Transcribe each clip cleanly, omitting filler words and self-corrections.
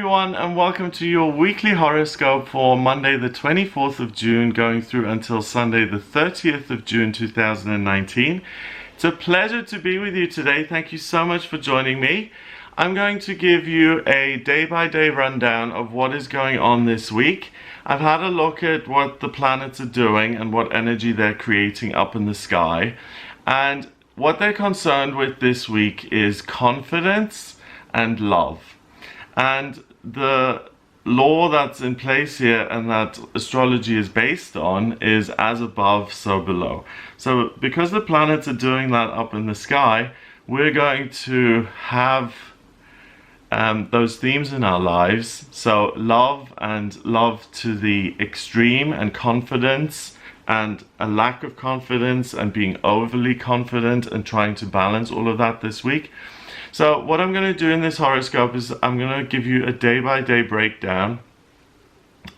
everyone, and welcome to your weekly horoscope for Monday the 24th of June going through until Sunday the 30th of June 2019. It's a pleasure to be with you today. Thank you so much for joining me. I'm going to give you a day-by-day rundown of what is going on this week. I've had a look at what the planets are doing and what energy they're creating up in the sky. And what they're concerned with this week is confidence and love. And the law that's in place here and that astrology is based on is as above, so below. So because the planets are doing that up in the sky, we're going to have those themes in our lives. So love and love to the extreme, and confidence and a lack of confidence and being overly confident, and trying to balance all of that this week. So what I'm going to do in this horoscope is I'm going to give you a day-by-day breakdown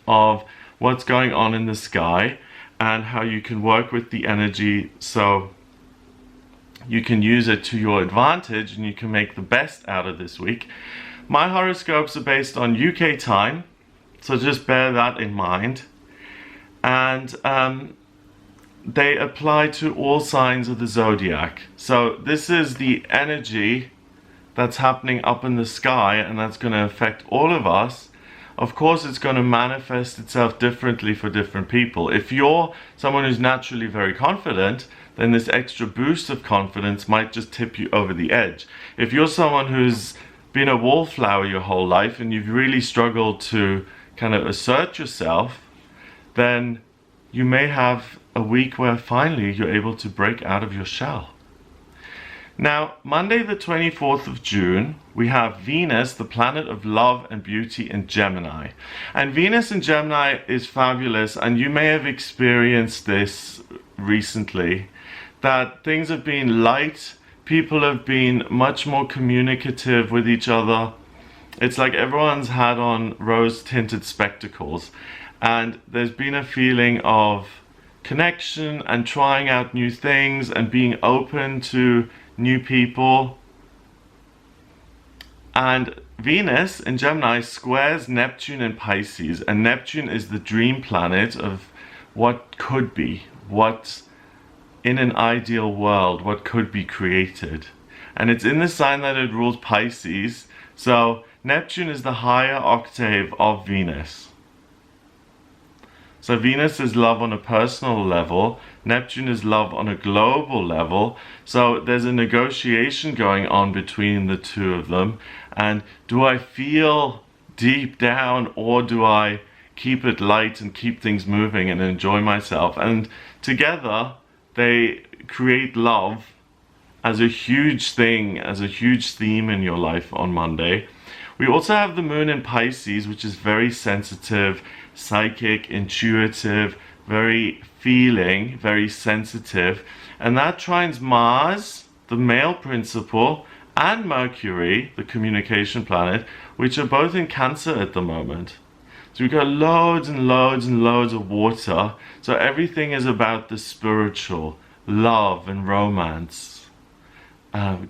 of what's going on in the sky and how you can work with the energy so you can use it to your advantage and you can make the best out of this week. My horoscopes are based on UK time, so just bear that in mind. And they apply to all signs of the zodiac. So this is the energy that's happening up in the sky, and that's going to affect all of us. Of course, it's going to manifest itself differently for different people. If you're someone who's naturally very confident, then this extra boost of confidence might just tip you over the edge. If you're someone who's been a wallflower your whole life and you've really struggled to kind of assert yourself, then you may have a week where finally you're able to break out of your shell. Now, Monday the 24th of June, we have Venus, the planet of love and beauty, in Gemini. And Venus in Gemini is fabulous, and you may have experienced this recently, that things have been light, people have been much more communicative with each other. It's like everyone's had on rose-tinted spectacles, and there's been a feeling of connection and trying out new things and being open to new people. And Venus in Gemini squares Neptune in Pisces, and Neptune is the dream planet of what could be, what in an ideal world, what could be created. And it's in the sign that it rules Pisces, so Neptune is the higher octave of Venus. So Venus is love on a personal level, Neptune is love on a global level. So there's a negotiation going on between the two of them. And do I feel deep down, or do I keep it light and keep things moving and enjoy myself? And together they create love as a huge thing, as a huge theme in your life on Monday. We also have the moon in Pisces, which is very sensitive, psychic, intuitive, very feeling, very sensitive. And that trines Mars, the male principle, and Mercury, the communication planet, which are both in Cancer at the moment. So we've got loads and loads and loads of water. So everything is about the spiritual, love and romance,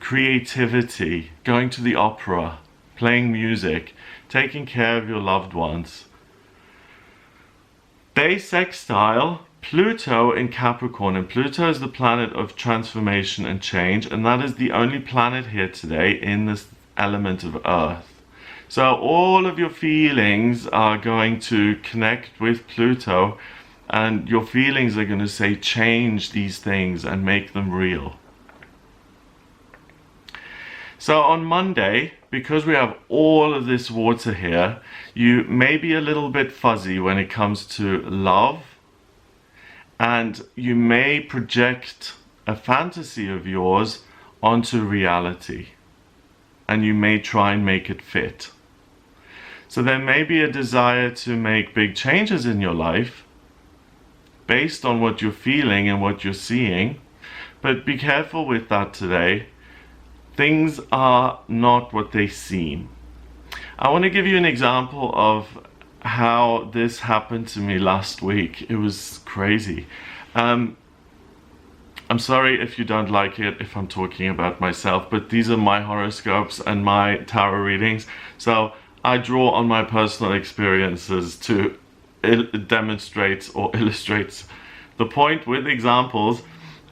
creativity, going to the opera, playing music, taking care of your loved ones. They sextile Pluto in Capricorn, and Pluto is the planet of transformation and change, and that is the only planet here today in this element of Earth. So all of your feelings are going to connect with Pluto, and your feelings are going to say change these things and make them real. So on Monday, because we have all of this water here, you may be a little bit fuzzy when it comes to love, and you may project a fantasy of yours onto reality, and you may try and make it fit. So there may be a desire to make big changes in your life based on what you're feeling and what you're seeing, but be careful with that today. Things are not what they seem. I want to give you an example of how this happened to me last week. It was crazy. I'm sorry if you don't like it if I'm talking about myself, but these are my horoscopes and my tarot readings. So I draw on my personal experiences to demonstrate or illustrate the point with examples.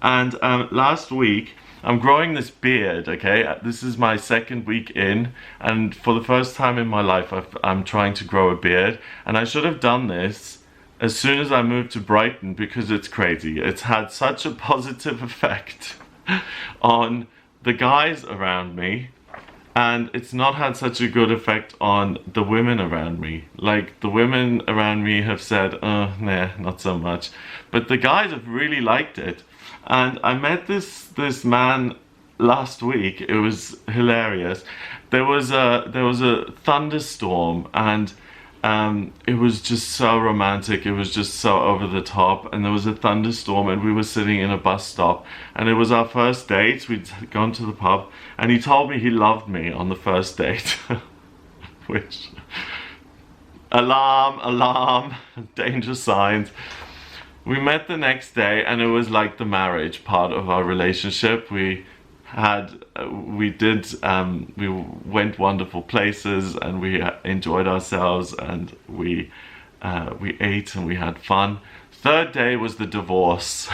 And last week, I'm growing this beard, okay? This is my second week in, and for the first time in my life, I'm trying to grow a beard. And I should have done this as soon as I moved to Brighton, because it's crazy. It's had such a positive effect on the guys around me, and it's not had such a good effect on the women around me. Like, the women around me have said, oh, nah, not so much. But the guys have really liked it. And I met this man last week. It was hilarious. There was a thunderstorm, and it was just so romantic. It was just so over the top. And there was a thunderstorm, and we were sitting in a bus stop, and it was our first date. We'd gone to the pub, and he told me he loved me on the first date. Which, alarm, danger signs. We met the next day, and it was like the marriage part of our relationship. We went wonderful places, and we enjoyed ourselves, and we ate and we had fun. Third day was the divorce.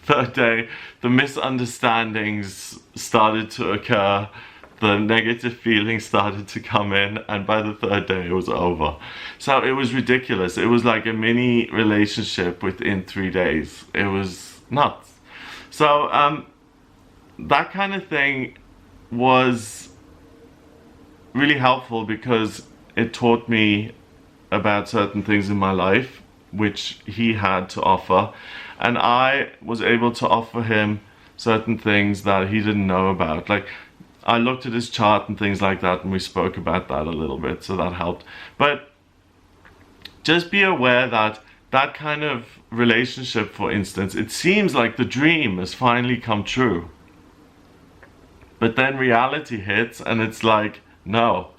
Third day, the misunderstandings started to occur. The negative feelings started to come in, and by the third day it was over. So it was ridiculous. It was like a mini relationship within 3 days. It was nuts. So that kind of thing was really helpful, because it taught me about certain things in my life which he had to offer, and I was able to offer him certain things that he didn't know about. Like, I looked at his chart and things like that, and we spoke about that a little bit, so that helped. But just be aware that that kind of relationship, for instance, it seems like the dream has finally come true. But then reality hits, and it's like, no,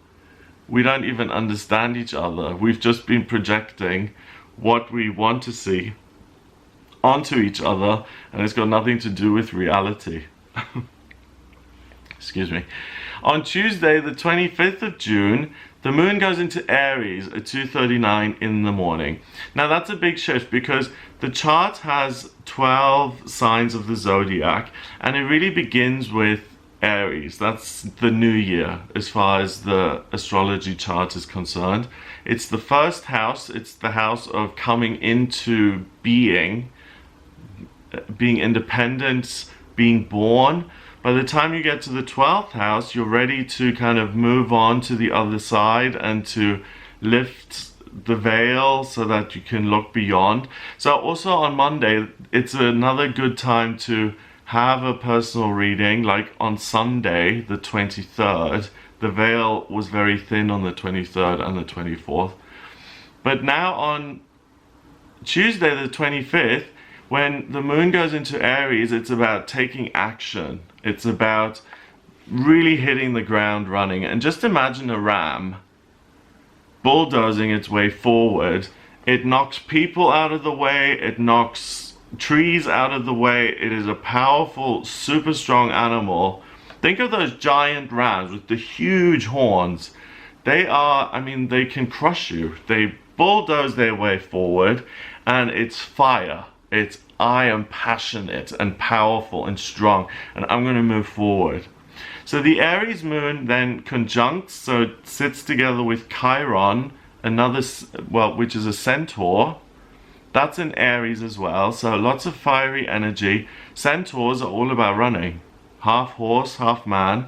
we don't even understand each other. We've just been projecting what we want to see onto each other, and it's got nothing to do with reality. Excuse me. On Tuesday, the 25th of June, the moon goes into Aries at 2:39 in the morning. Now that's a big shift, because the chart has 12 signs of the zodiac, and it really begins with Aries. That's the new year as far as the astrology chart is concerned. It's the first house. It's the house of coming into being independent, being born. By the time you get to the 12th house, you're ready to kind of move on to the other side and to lift the veil so that you can look beyond. So also on Monday, it's another good time to have a personal reading. Like on Sunday, the 23rd, the veil was very thin on the 23rd and the 24th. But now on Tuesday, the 25th, when the moon goes into Aries, it's about taking action. It's about really hitting the ground running. And just imagine a ram bulldozing its way forward. It knocks people out of the way. It knocks trees out of the way. It is a powerful, super strong animal. Think of those giant rams with the huge horns. They are, I mean, they can crush you. They bulldoze their way forward, and it's fire. It's, I am passionate and powerful and strong, and I'm going to move forward. So the Aries moon then conjuncts, so it sits together with Chiron, another, well, which is a centaur. That's in Aries as well, so lots of fiery energy. Centaurs are all about running, half horse, half man.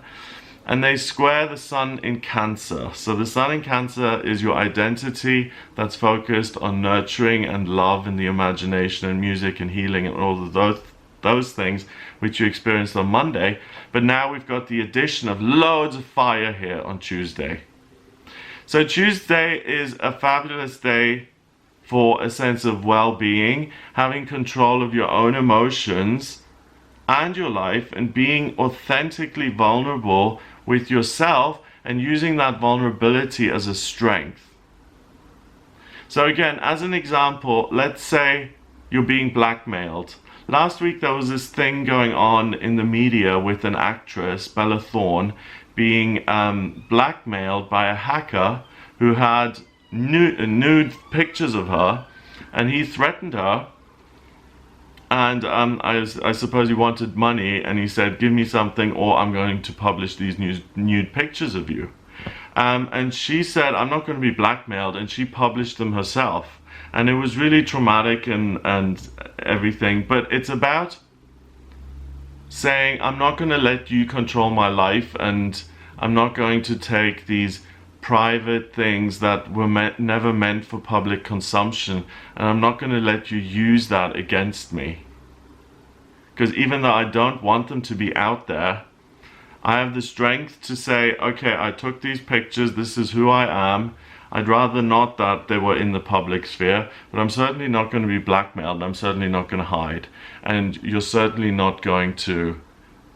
And they square the sun in Cancer. So the sun in Cancer is your identity that's focused on nurturing and love and the imagination and music and healing and all of those things which you experienced on Monday. But now we've got the addition of loads of fire here on Tuesday. So Tuesday is a fabulous day for a sense of well-being, having control of your own emotions and your life, and being authentically vulnerable with yourself and using that vulnerability as a strength. So again, as an example, let's say you're being blackmailed. Last week there was this thing going on in the media with an actress, Bella Thorne, being blackmailed by a hacker who had nude pictures of her, and he threatened her. And I suppose he wanted money, and he said, give me something or I'm going to publish these nude pictures of you. And she said, I'm not going to be blackmailed, and she published them herself. And it was really traumatic and everything, but it's about saying, I'm not going to let you control my life, and I'm not going to take these private things that were never meant for public consumption, and I'm not going to let you use that against me. Because even though I don't want them to be out there, I have the strength to say, okay, I took these pictures, this is who I am. I'd rather not that they were in the public sphere, but I'm certainly not going to be blackmailed, I'm certainly not going to hide, and you're certainly not going to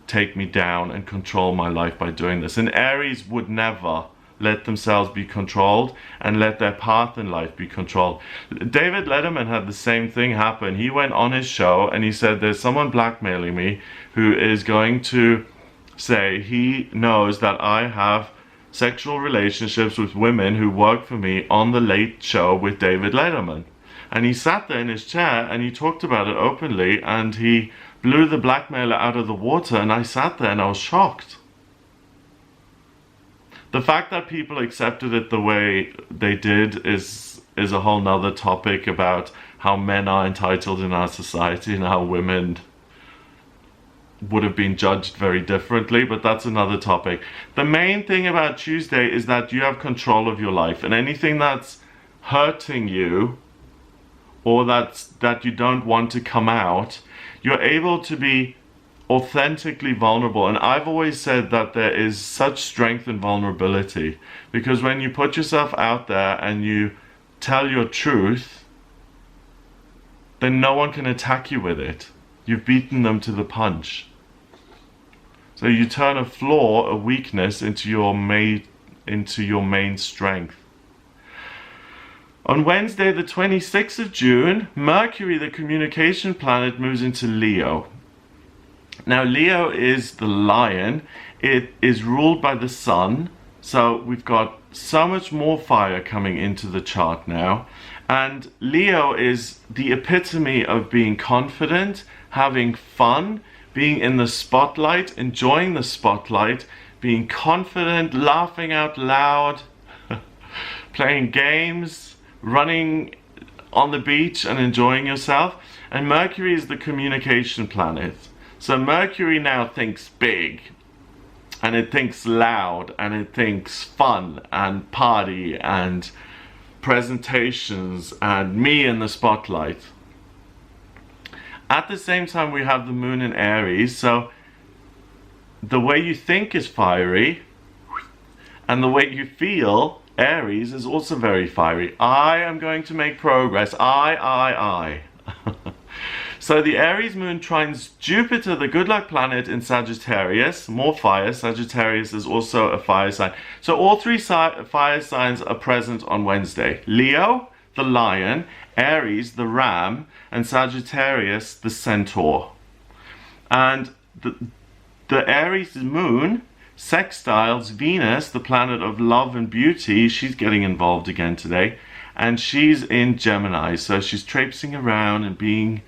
take me down and control my life by doing this. And Aries would never let themselves be controlled and let their path in life be controlled. David Letterman had the same thing happen. He went on his show and he said, there's someone blackmailing me who is going to say he knows that I have sexual relationships with women who work for me on the Late Show with David Letterman. And he sat there in his chair and he talked about it openly, and he blew the blackmailer out of the water, and I sat there and I was shocked. The fact that people accepted it the way they did is a whole nother topic about how men are entitled in our society and how women would have been judged very differently, but that's another topic. The main thing about Tuesday is that you have control of your life, and anything that's hurting you or that you don't want to come out, you're able to be authentically vulnerable. And I've always said that there is such strength in vulnerability, because when you put yourself out there and you tell your truth, then no one can attack you with it. You've beaten them to the punch. So you turn a flaw, a weakness, into your main strength. On Wednesday, the 26th of June, Mercury, the communication planet, moves into Leo. Now, Leo is the lion. It is ruled by the sun. So we've got so much more fire coming into the chart now. And Leo is the epitome of being confident, having fun, being in the spotlight, enjoying the spotlight, being confident, laughing out loud, playing games, running on the beach and enjoying yourself. And Mercury is the communication planet. So Mercury now thinks big, and it thinks loud, and it thinks fun and party and presentations and me in the spotlight. At the same time, we have the moon in Aries, so the way you think is fiery, and the way you feel, Aries, is also very fiery. I am going to make progress. I. So the Aries moon trines Jupiter, the good luck planet, in Sagittarius. More fire. Sagittarius is also a fire sign. So all three fire signs are present on Wednesday. Leo, the lion, Aries, the ram, and Sagittarius, the centaur. And the Aries moon sextiles Venus, the planet of love and beauty. She's getting involved again today. And she's in Gemini. So she's traipsing around and being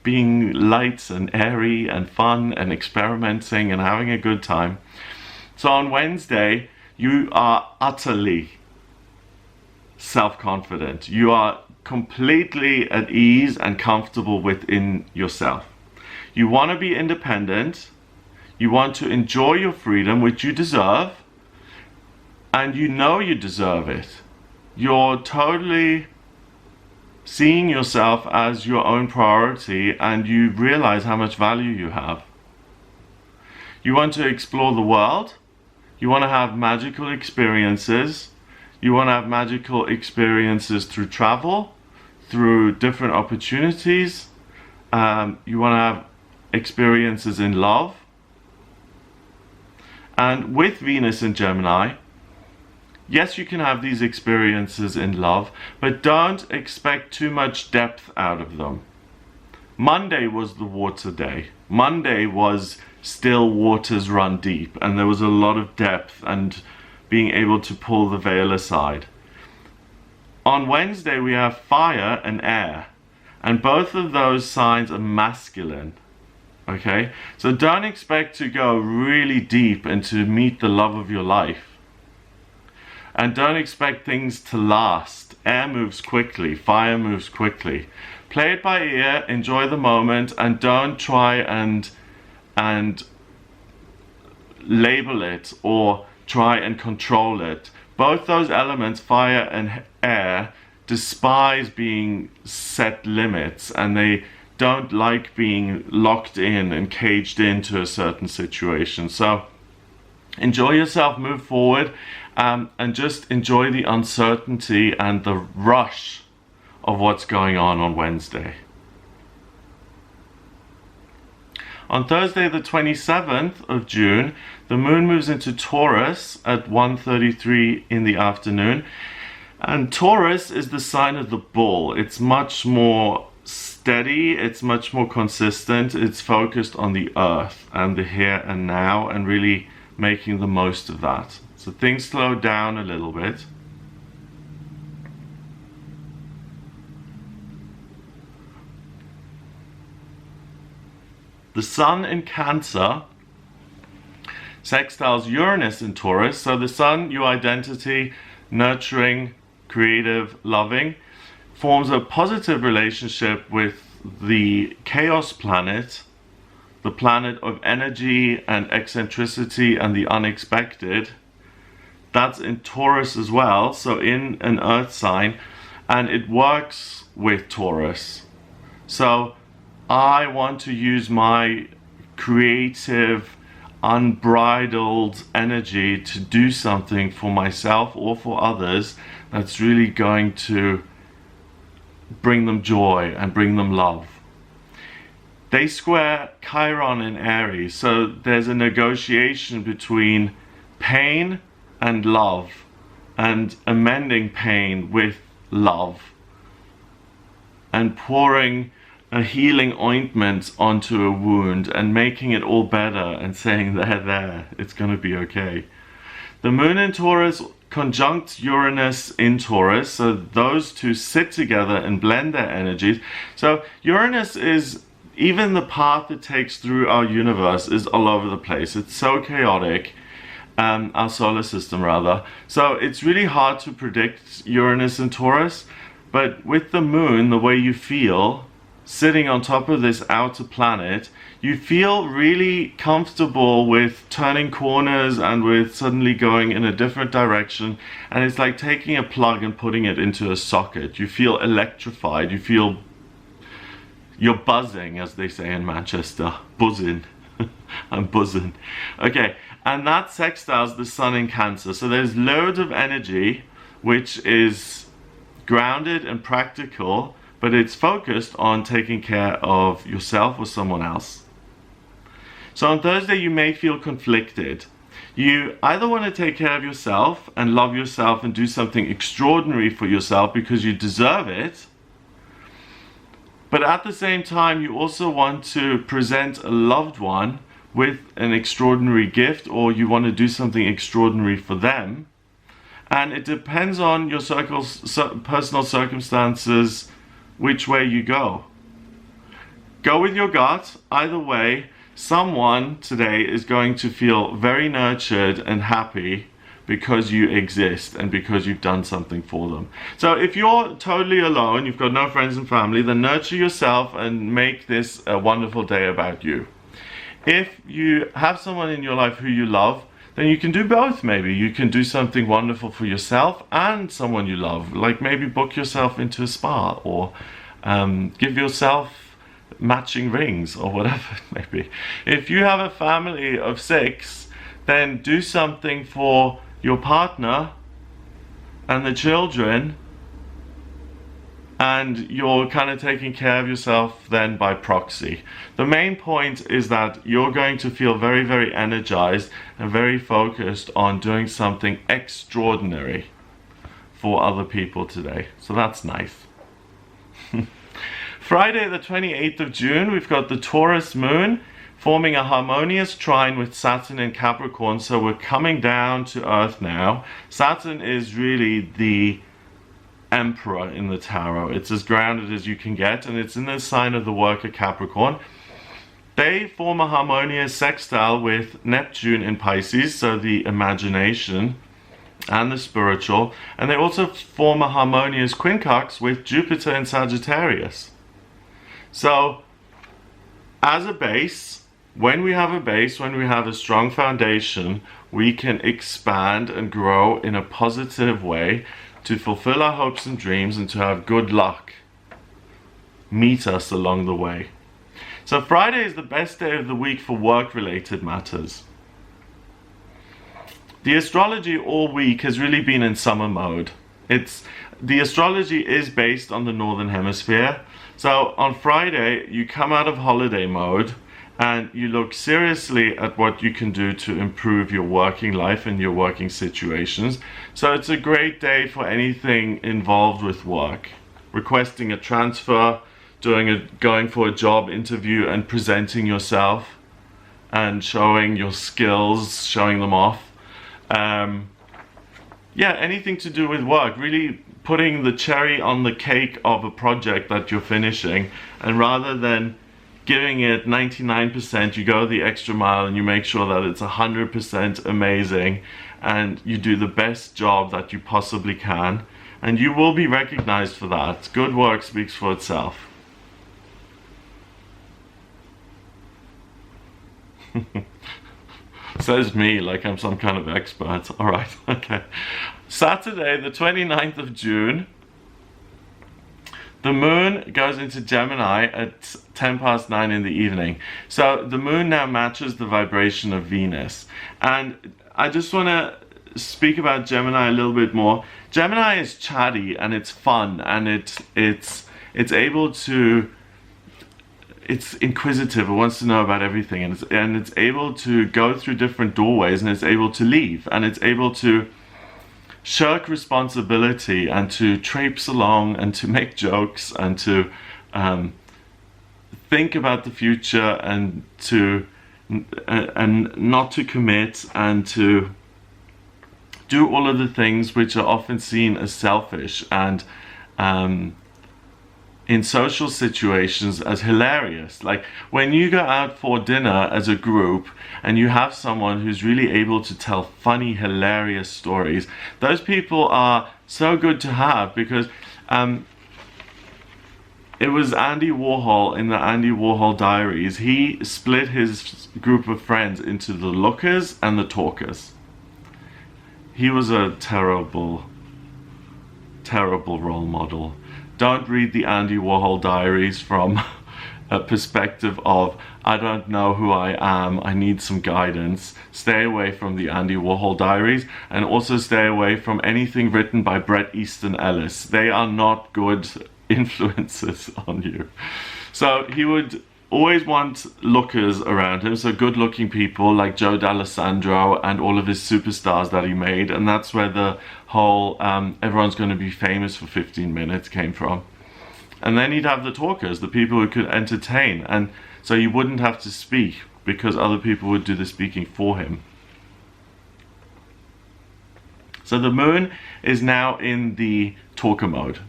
light and airy and fun and experimenting and having a good time. So on Wednesday, you are utterly self-confident. You are completely at ease and comfortable within yourself. You want to be independent. You want to enjoy your freedom, which you deserve, and you know you deserve it. You're totally seeing yourself as your own priority, and you realize how much value you have. You want to explore the world. You want to have magical experiences. You want to have magical experiences through travel, through different opportunities. You want to have experiences in love. And with Venus in Gemini, yes, you can have these experiences in love, but don't expect too much depth out of them. Monday was the water day. Monday was still waters run deep, and there was a lot of depth and being able to pull the veil aside. On Wednesday we have fire and air, and both of those signs are masculine. Okay, so don't expect to go really deep and to meet the love of your life. And don't expect things to last. Air moves quickly, fire moves quickly. Play it by ear, enjoy the moment, and don't try and label it or try and control it. Both those elements, fire and air, despise being set limits, and they don't like being locked in and caged into a certain situation. So enjoy yourself, move forward, and just enjoy the uncertainty and the rush of what's going on Wednesday. On Thursday the 27th of June, the moon moves into Taurus at 1:33 in the afternoon. And Taurus is the sign of the bull. It's much more steady, it's much more consistent, it's focused on the earth and the here and now, and really making the most of that. So things slow down a little bit. The sun in Cancer sextiles Uranus in Taurus. So the sun, your identity, nurturing, creative, loving, forms a positive relationship with the chaos planet, the planet of energy and eccentricity and the unexpected. That's in Taurus as well, so in an earth sign, and it works with Taurus. So I want to use my creative, unbridled energy to do something for myself or for others that's really going to bring them joy and bring them love. They square Chiron in Aries, so there's a negotiation between pain and love, and amending pain with love, and pouring a healing ointment onto a wound and making it all better and saying, there, it's going to be okay. The moon in Taurus conjunct Uranus in Taurus, so those two sit together and blend their energies. So Uranus is, even the path it takes through our universe is all over the place. It's so chaotic, our solar system rather. So it's really hard to predict Uranus and Taurus, but with the moon, the way you feel sitting on top of this outer planet, you feel really comfortable with turning corners and with suddenly going in a different direction, and it's like taking a plug and putting it into a socket. You feel electrified, you feel you're buzzing, as they say in Manchester. Buzzing. I'm buzzing. Okay, and that sextiles the sun in Cancer, so there's loads of energy which is grounded and practical, but it's focused on taking care of yourself or someone else. So on Thursday you may feel conflicted. You either want to take care of yourself and love yourself and do something extraordinary for yourself because you deserve it, but at the same time you also want to present a loved one with an extraordinary gift, or you want to do something extraordinary for them. And it depends on your personal circumstances which way you go. Go with your gut. Either way, someone today is going to feel very nurtured and happy because you exist and because you've done something for them. So if you're totally alone, you've got no friends and family, then nurture yourself and make this a wonderful day about you. If you have someone in your life who you love, then you can do both. Maybe you can do something wonderful for yourself and someone you love, like maybe book yourself into a spa, or give yourself matching rings, or whatever it may be. If you have a family of 6, then do something for your partner and the children, and you're kind of taking care of yourself then by proxy. The main point is that you're going to feel very, very energized and very focused on doing something extraordinary for other people today. So that's nice. Friday the 28th of June, we've got the Taurus moon forming a harmonious trine with Saturn in Capricorn. So we're coming down to Earth now. Saturn is really the emperor in the tarot. It's as grounded as you can get, and it's in the sign of the worker Capricorn. They form a harmonious sextile with Neptune in Pisces, so the imagination and the spiritual, and they also form a harmonious quincunx with Jupiter in Sagittarius. So as a base, when we have a strong foundation, we can expand and grow in a positive way to fulfill our hopes and dreams and to have good luck meet us along the way. So Friday is the best day of the week for work-related matters. The astrology all week has really been in summer mode. The astrology is based on the Northern Hemisphere. So on Friday, you come out of holiday mode and you look seriously at what you can do to improve your working life and your working situations. So it's a great day for anything involved with work. Requesting a transfer, going for a job interview and presenting yourself and showing your skills, showing them off. Yeah, anything to do with work, really putting the cherry on the cake of a project that you're finishing, and rather than giving it 99%, you go the extra mile and you make sure that it's 100% amazing and you do the best job that you possibly can, and you will be recognized for that. Good work speaks for itself. Says me like I'm some kind of expert. All right, okay. Saturday, the 29th of June, the moon goes into Gemini at 9:10 in the evening. So the moon now matches the vibration of Venus. And I just want to speak about Gemini a little bit more. Gemini is chatty and it's fun, and it's able to, it's inquisitive, it wants to know about everything, and it's able to go through different doorways, and it's able to leave, and it's able to shirk responsibility and to traipse along and to make jokes and to think about the future and not to commit and to do all of the things which are often seen as selfish and in social situations as hilarious. Like when you go out for dinner as a group and you have someone who's really able to tell funny, hilarious stories, those people are so good to have, because it was Andy Warhol in the Andy Warhol Diaries. He split his group of friends into the lookers and the talkers. He was a terrible, terrible role model. Don't read the Andy Warhol Diaries from a perspective of, I don't know who I am, I need some guidance. Stay away from the Andy Warhol Diaries, and also stay away from anything written by Bret Easton Ellis. They are not good influences on you. So he would always want lookers around him, so good looking people like Joe D'Alessandro and all of his superstars that he made, and that's where the whole everyone's going to be famous for 15 minutes came from. And then he'd have the talkers, the people who could entertain, and so you wouldn't have to speak because other people would do the speaking for him. So the moon is now in the talker mode.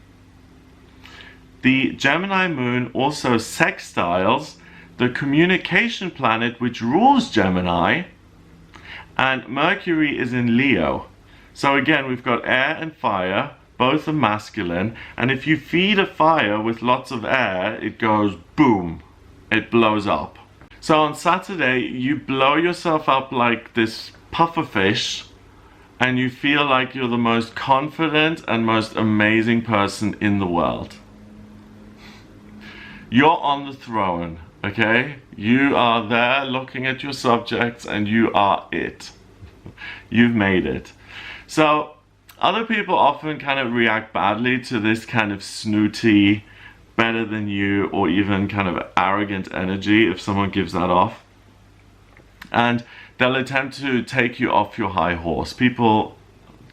The Gemini moon also sextiles the communication planet which rules Gemini, and Mercury is in Leo. So again, we've got air and fire, both are masculine, and if you feed a fire with lots of air, it goes boom, it blows up. So on Saturday, you blow yourself up like this puffer fish, and you feel like you're the most confident and most amazing person in the world. You're on the throne, okay? You are there looking at your subjects and you are it. You've made it. So other people often kind of react badly to this kind of snooty, better than you, or even kind of arrogant energy if someone gives that off. And they'll attempt to take you off your high horse. People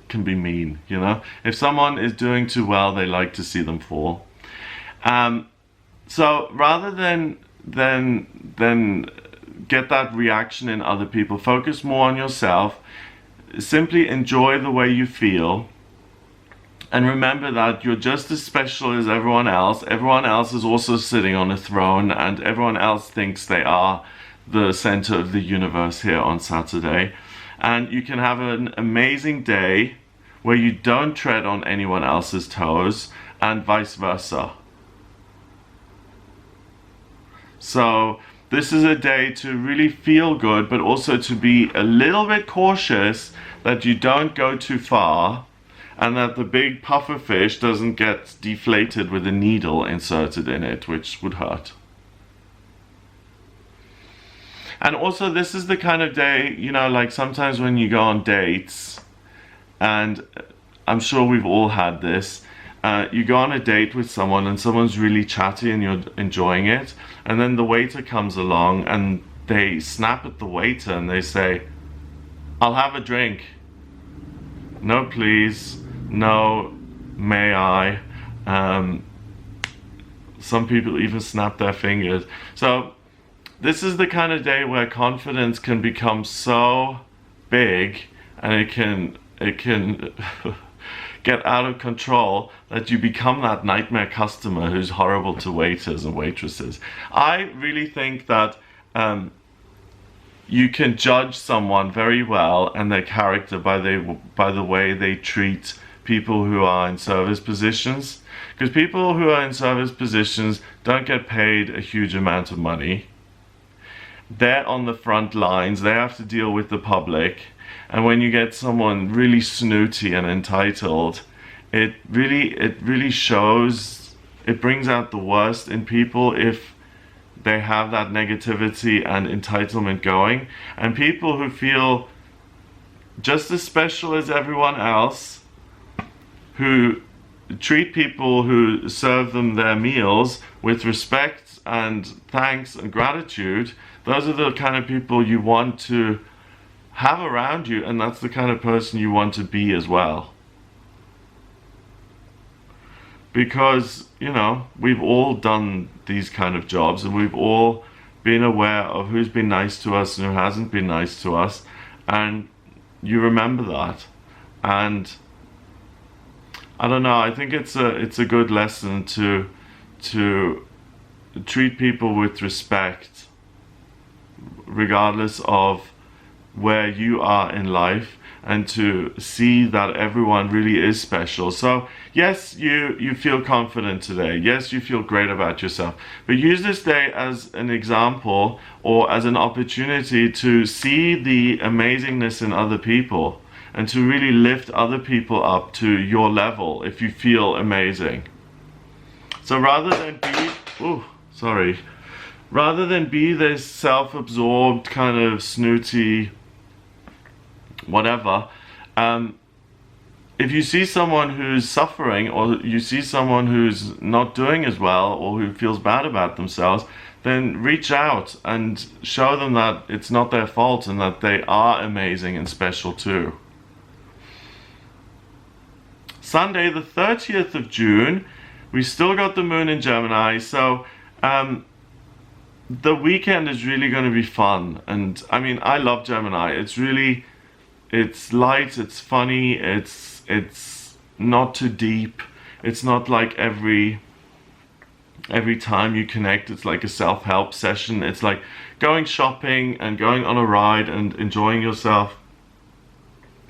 can be mean, you know? If someone is doing too well, they like to see them fall. So rather than get that reaction in other people, focus more on yourself. Simply enjoy the way you feel. And remember that you're just as special as everyone else. Everyone else is also sitting on a throne, and everyone else thinks they are the center of the universe here on Saturday. And you can have an amazing day where you don't tread on anyone else's toes, and vice versa. So this is a day to really feel good, but also to be a little bit cautious that you don't go too far, and that the big puffer fish doesn't get deflated with a needle inserted in it, which would hurt. And also, this is the kind of day, you know, like sometimes when you go on dates, and I'm sure we've all had this, you go on a date with someone and someone's really chatty and you're enjoying it, and then the waiter comes along and they snap at the waiter and they say, "I'll have a drink." "No, please." "No, may I?" Some people even snap their fingers. So this is the kind of day where confidence can become so big, and it can get out of control, that you become that nightmare customer who's horrible to waiters and waitresses. I really think that you can judge someone very well and their character by the way they treat people who are in service positions. Because people who are in service positions don't get paid a huge amount of money. They're on the front lines, they have to deal with the public, and when you get someone really snooty and entitled, it really shows, it brings out the worst in people if they have that negativity and entitlement going. And people who feel just as special as everyone else, who treat people who serve them their meals with respect and thanks and gratitude, those are the kind of people you want to have around you, and that's the kind of person you want to be as well. Because, you know, we've all done these kind of jobs, and we've all been aware of who's been nice to us and who hasn't been nice to us, and you remember that. And I don't know, I think it's a good lesson to treat people with respect, regardless of where you are in life, and to see that everyone really is special. So yes, you feel confident today. Yes, you feel great about yourself. But use this day as an example, or as an opportunity to see the amazingness in other people, and to really lift other people up to your level if you feel amazing. So rather than be this self-absorbed kind of snooty whatever, if you see someone who's suffering, or you see someone who's not doing as well, or who feels bad about themselves, then reach out and show them that it's not their fault and that they are amazing and special too. Sunday the 30th of June, we still got the moon in Gemini, so the weekend is really going to be fun. And I mean, I love Gemini. It's light, it's funny, it's not too deep. It's not like every time you connect, it's like a self-help session. It's like going shopping and going on a ride and enjoying yourself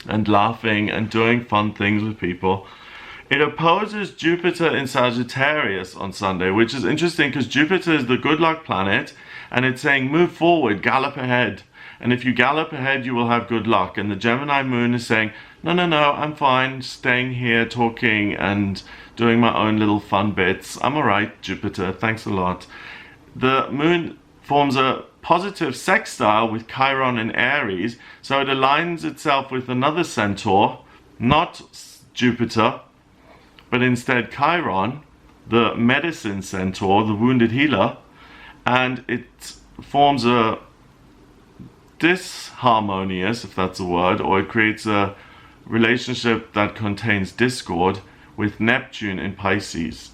and laughing and doing fun things with people. It opposes Jupiter in Sagittarius on Sunday, which is interesting because Jupiter is the good luck planet, and it's saying move forward, gallop ahead. And if you gallop ahead, you will have good luck. And the Gemini Moon is saying, no, I'm fine staying here talking and doing my own little fun bits. I'm alright, Jupiter, thanks a lot. The Moon forms a positive sextile with Chiron in Aries, so it aligns itself with another centaur, not Jupiter, but instead Chiron, the medicine centaur, the wounded healer, and it forms a disharmonious, if that's a word, or it creates a relationship that contains discord with Neptune in Pisces.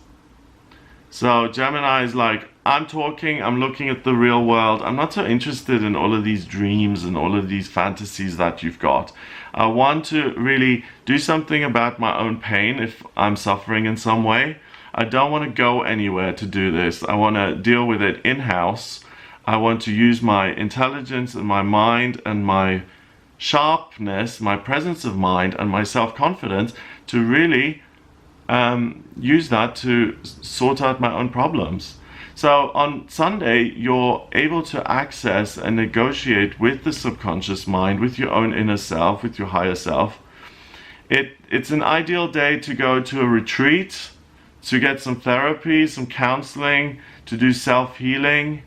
So Gemini is like, I'm talking, I'm looking at the real world. I'm not so interested in all of these dreams and all of these fantasies that you've got. I want to really do something about my own pain if I'm suffering in some way. I don't want to go anywhere to do this. I want to deal with it in-house. I want to use my intelligence and my mind and my sharpness, my presence of mind and my self-confidence to really use that to sort out my own problems. So on Sunday, you're able to access and negotiate with the subconscious mind, with your own inner self, with your higher self. It's an ideal day to go to a retreat, to get some therapy, some counseling, to do self-healing,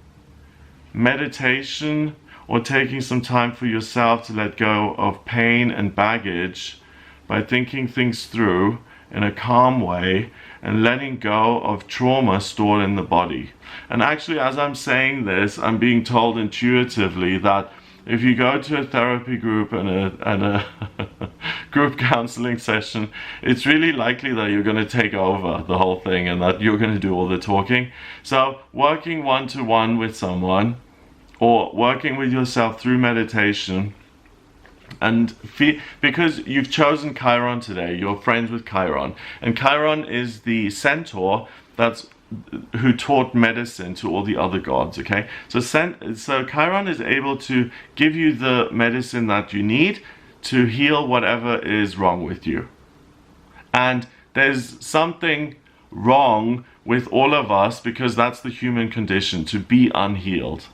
meditation, or taking some time for yourself to let go of pain and baggage by thinking things through in a calm way and letting go of trauma stored in the body. And actually, as I'm saying this, I'm being told intuitively that if you go to a therapy group and a group counseling session, it's really likely that you're going to take over the whole thing and that you're going to do all the talking. So working one-to-one with someone or working with yourself through meditation, and because you've chosen Chiron today, you're friends with Chiron, and Chiron is the centaur who taught medicine to all the other gods. Okay, so Chiron is able to give you the medicine that you need to heal whatever is wrong with you. And there's something wrong with all of us because that's the human condition, to be unhealed.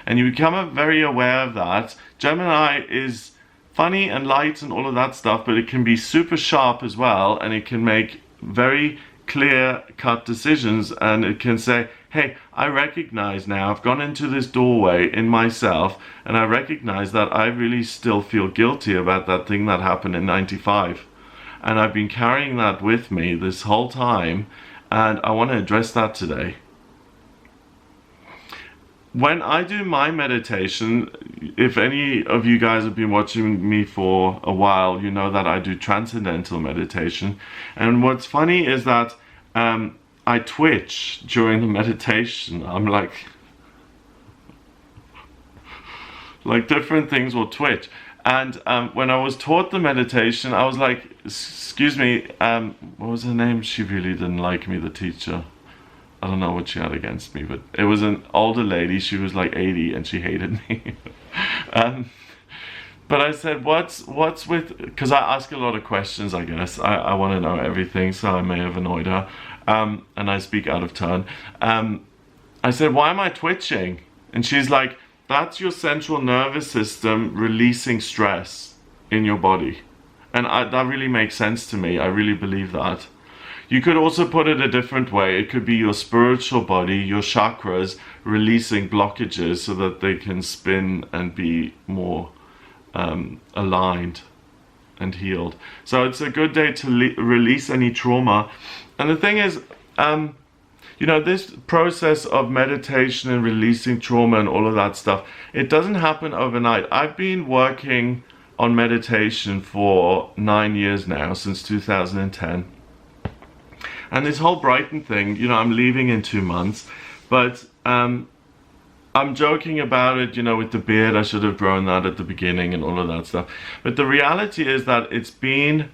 And you become very aware of that. Gemini is funny and light and all of that stuff, but it can be super sharp as well, and it can make very clear-cut decisions, and it can say, hey, I recognize now, I've gone into this doorway in myself, and I recognize that I really still feel guilty about that thing that happened in '95. And I've been carrying that with me this whole time, and I want to address that today. When I do my meditation, if any of you guys have been watching me for a while, you know that I do transcendental meditation. And what's funny is that I twitch during the meditation. I'm like different things will twitch. And when I was taught the meditation, I was like, excuse me, what was her name? She really didn't like me, the teacher. I don't know what she had against me, but it was an older lady. She was like 80 and she hated me. But I said, what's with, because I ask a lot of questions, I guess. I want to know everything, so I may have annoyed her. And I speak out of turn. I said, why am I twitching? And she's like, that's your central nervous system releasing stress in your body. And that really makes sense to me. I really believe that. You could also put it a different way. It could be your spiritual body, your chakras, releasing blockages so that they can spin and be more aligned and healed. So it's a good day to release any trauma. And the thing is, you know, this process of meditation and releasing trauma and all of that stuff, it doesn't happen overnight. I've been working on meditation for 9 years now, since 2010. And this whole Brighton thing, you know, I'm leaving in 2 months, but I'm joking about it, you know, with the beard. I should have grown that at the beginning and all of that stuff. But the reality is that it's been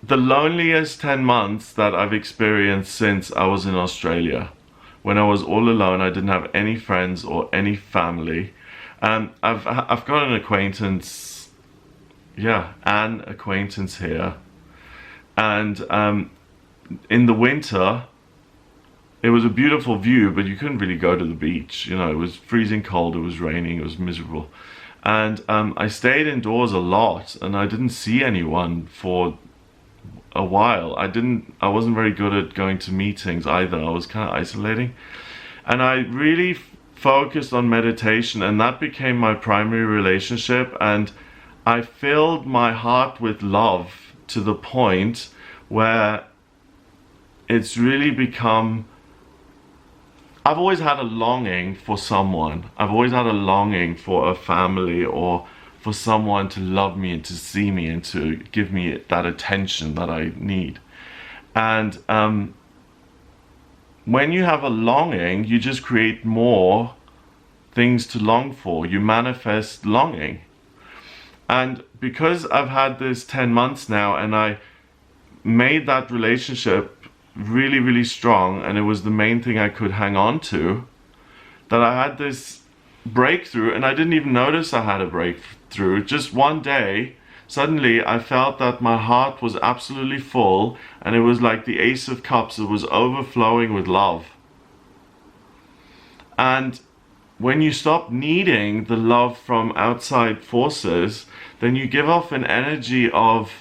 the loneliest 10 months that I've experienced since I was in Australia. When I was all alone, I didn't have any friends or any family. I've got an acquaintance, an acquaintance here. And in the winter, it was a beautiful view, but you couldn't really go to the beach. You know, it was freezing cold, it was raining, it was miserable. And I stayed indoors a lot, and I didn't see anyone for a while. I wasn't very good at going to meetings either. I was kind of isolating. And I really focused on meditation, and that became my primary relationship. And I filled my heart with love to the point where it's really become, I've always had a longing for someone. I've always had a longing for a family, or for someone to love me and to see me and to give me that attention that I need. And when you have a longing, you just create more things to long for. You manifest longing. And because I've had this 10 months now, and I made that relationship really, really strong, and it was the main thing I could hang on to, that I had this breakthrough, and I didn't even notice I had a breakthrough. Just one day, suddenly I felt that my heart was absolutely full, and it was like the Ace of Cups. It was overflowing with love. And when you stop needing the love from outside forces, then you give off an energy of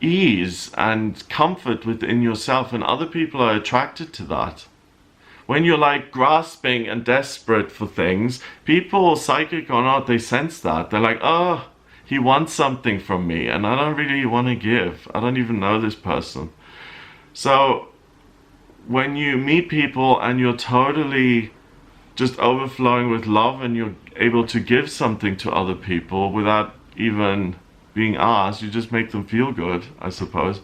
ease and comfort within yourself, and other people are attracted to that. When you're like grasping and desperate for things, people, psychic or not, they sense that. They're like, oh, he wants something from me, and I don't really want to give. I don't even know this person. So when you meet people and you're totally just overflowing with love, and you're able to give something to other people without even being asked, you just make them feel good, I suppose.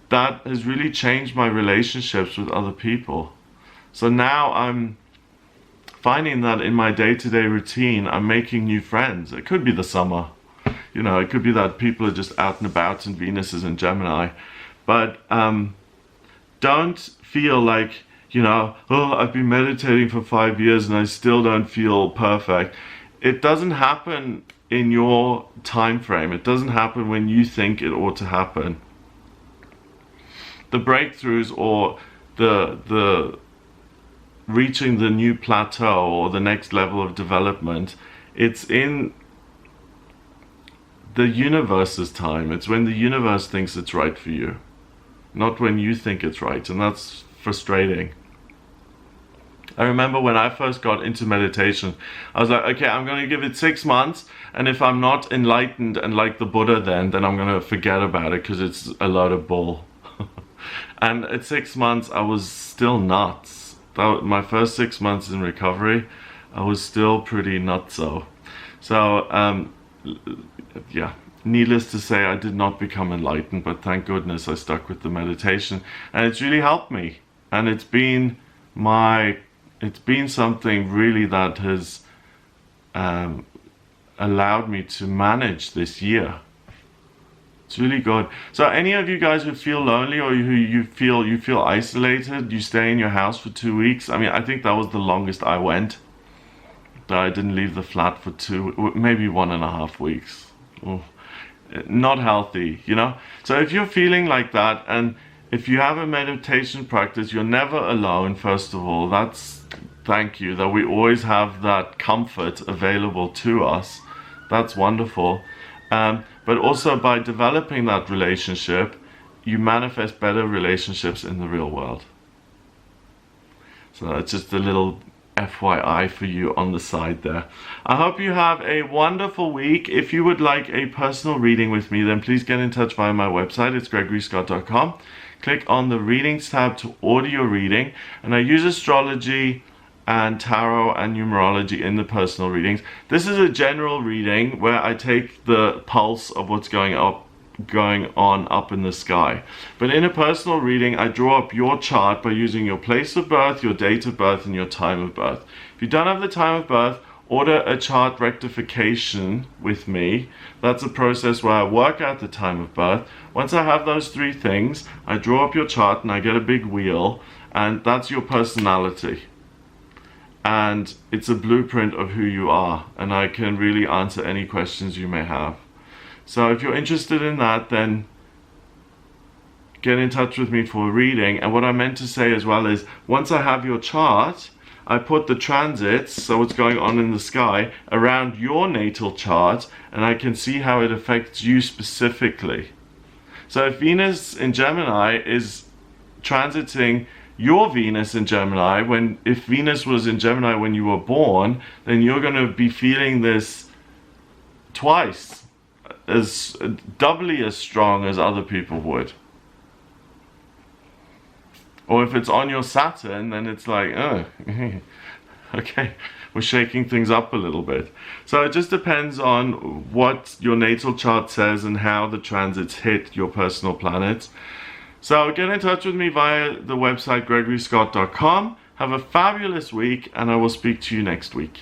That has really changed my relationships with other people. So now I'm finding that in my day-to-day routine, I'm making new friends. It could be the summer, you know, it could be that people are just out and about and Venus is in Gemini. But don't feel like, you know, oh, I've been meditating for 5 years and I still don't feel perfect. It doesn't happen in your time frame. It doesn't happen when you think it ought to happen. The breakthroughs, or the reaching the new plateau or the next level of development, it's in the universe's time. It's when the universe thinks it's right for you, not when you think it's right, and that's frustrating. I remember when I first got into meditation, I was like, okay, I'm going to give it 6 months, and if I'm not enlightened and like the Buddha, then I'm going to forget about it because it's a load of bull. And at 6 months, I was still nuts. My first 6 months in recovery, I was still pretty nutso. So, yeah, needless to say, I did not become enlightened, but thank goodness I stuck with the meditation, and it's really helped me. And it's been something really that has allowed me to manage this year. It's really good. So any of you guys who feel lonely, or who you feel isolated, you stay in your house for 2 weeks. I mean, I think that was the longest I went. That I didn't leave the flat for maybe 1.5 weeks. Oh, not healthy, you know? So if you're feeling like that, and if you have a meditation practice, you're never alone, first of all. Thank you, that we always have that comfort available to us. That's wonderful. But also, by developing that relationship, you manifest better relationships in the real world. So that's just a little FYI for you on the side there. I hope you have a wonderful week. If you would like a personal reading with me, then please get in touch via my website. It's gregoryscott.com. Click on the readings tab to order your reading, and I use astrology and tarot and numerology in the personal readings. This is a general reading where I take the pulse of what's going on up in the sky. But in a personal reading, I draw up your chart by using your place of birth, your date of birth, and your time of birth. If you don't have the time of birth, order a chart rectification with me. That's a process where I work out the time of birth. Once I have those 3 things, I draw up your chart and I get a big wheel, and that's your personality. And it's a blueprint of who you are, and I can really answer any questions you may have. So if you're interested in that, then get in touch with me for a reading. And what I meant to say as well is, once I have your chart, I put the transits, so what's going on in the sky, around your natal chart, and I can see how it affects you specifically. So if Venus in Gemini is transiting your Venus in Gemini, if Venus was in Gemini when you were born, then you're going to be feeling this twice, as doubly as strong as other people would. Or if it's on your Saturn, then it's like, oh, okay, we're shaking things up a little bit. So it just depends on what your natal chart says and how the transits hit your personal planets. So get in touch with me via the website gregoryscott.com. Have a fabulous week, and I will speak to you next week.